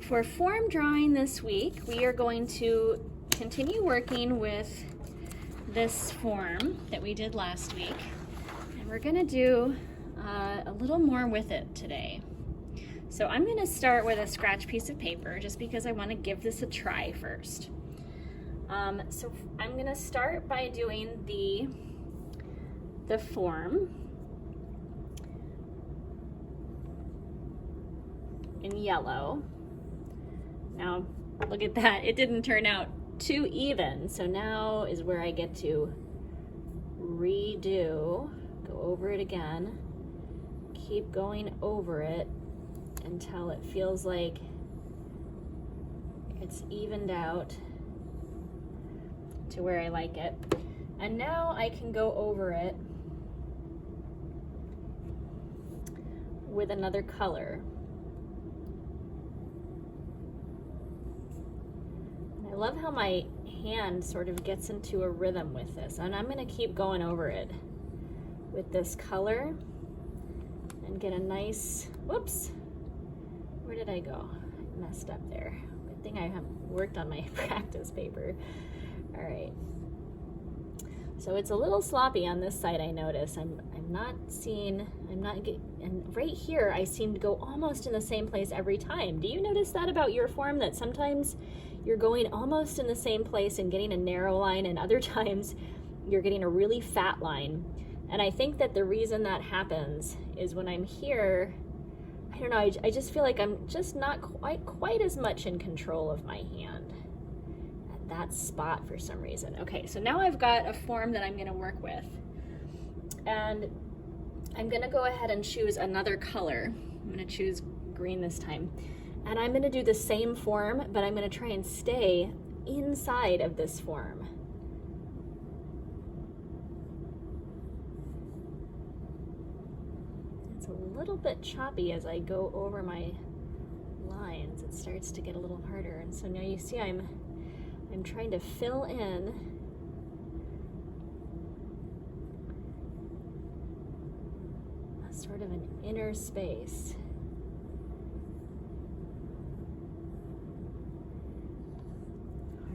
For form drawing this week, we are going to continue working with this form that we did last week, and we're going to do a little more with it today. So I'm going to start with a scratch piece of paper just because I want to give this a try first. So I'm going to start by doing the form in yellow. Now, look at that. It didn't turn out too even. So now is where I get to redo, go over it again, keep going over it until it feels like it's evened out to where I like it. And now I can go over it with another color. I love how my hand sort of gets into a rhythm with this, and I'm going to keep going over it with this color and get a nice, whoops, where did I go? I messed up there. Good thing I have worked on my practice paper. All right. So it's a little sloppy on this side, I notice. and right here I seem to go almost in the same place every time. Do you notice that about your form, that sometimes you're going almost in the same place and getting a narrow line, and other times you're getting a really fat line? And I think that the reason that happens is when I'm here, I don't know, I just feel like I'm just not quite as much in control of my hand at that spot for some reason. Okay, so now I've got a form that I'm going to work with, and I'm going to go ahead and choose another color. I'm going to choose green this time. And I'm going to do the same form, but I'm going to try and stay inside of this form. It's a little bit choppy as I go over my lines. It starts to get a little harder. And so now you see I'm trying to fill in a sort of an inner space.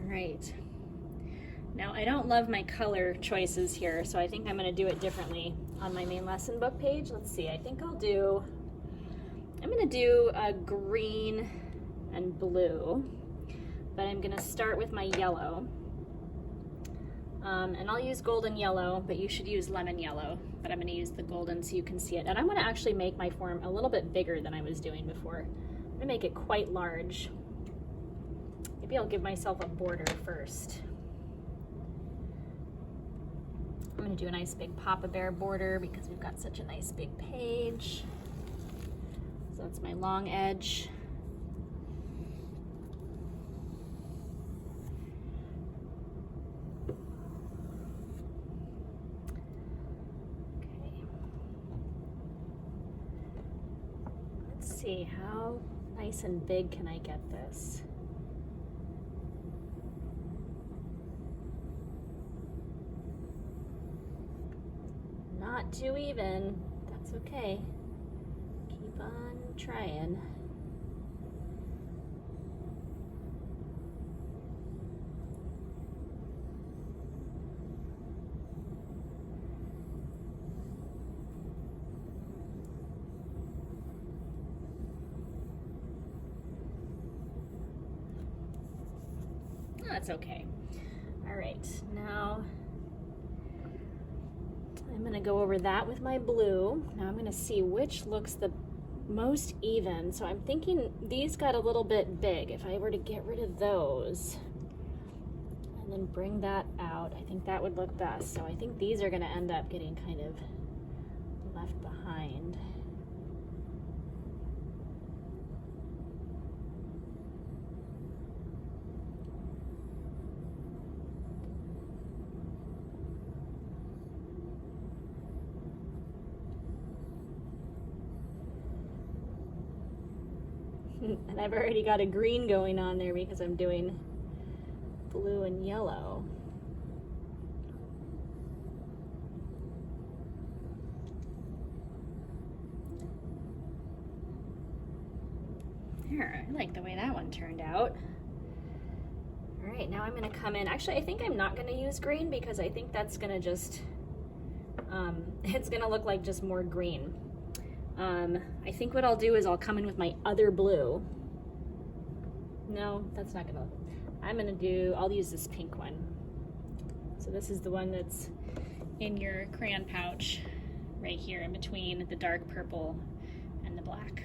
Right. Now I don't love my color choices here, so I think I'm going to do it differently on my main lesson book page. Let's see, I think I'm going to do a green and blue, but I'm going to start with my yellow. And I'll use golden yellow, but you should use lemon yellow, but I'm going to use the golden so you can see it. And I'm going to actually make my form a little bit bigger than I was doing before. I'm going to make it quite large. Maybe I'll give myself a border first. I'm going to do a nice big Papa Bear border because we've got such a nice big page. So that's my long edge. Okay. Let's see, how nice and big can I get this? Not too even, that's okay. Keep on trying. That's okay. All right, now I'm going to go over that with my blue. Now I'm going to see which looks the most even. So I'm thinking these got a little bit big. If I were to get rid of those and then bring that out, I think that would look best. So I think these are going to end up getting kind of left behind. And I've already got a green going on there because I'm doing blue and yellow. There, I like the way that one turned out. All right, now I'm gonna come in. Actually, I think I'm not gonna use green because I think that's gonna just, it's gonna look like just more green. I think what I'll do is I'll come in with my other blue. No, that's not gonna, I'll use this pink one. So this is the one that's in your crayon pouch right here in between the dark purple and the black.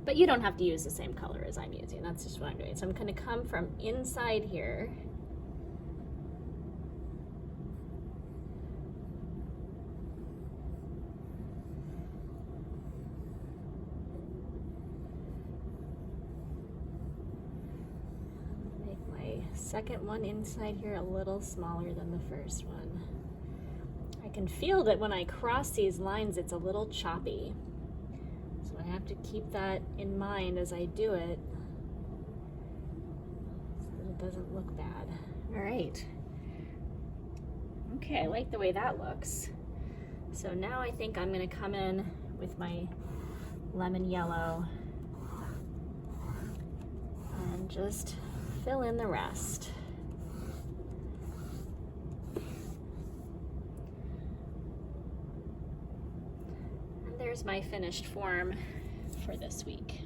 But you don't have to use the same color as I'm using. That's just what I'm doing. So I'm going to come from inside here. Make my second one inside here a little smaller than the first one. I can feel that when I cross these lines, it's a little choppy. So I have to keep that in mind as I do it so that it doesn't look bad. All right. Okay, I like the way that looks. So now I think I'm gonna come in with my lemon yellow and just fill in the rest. There's my finished form for this week.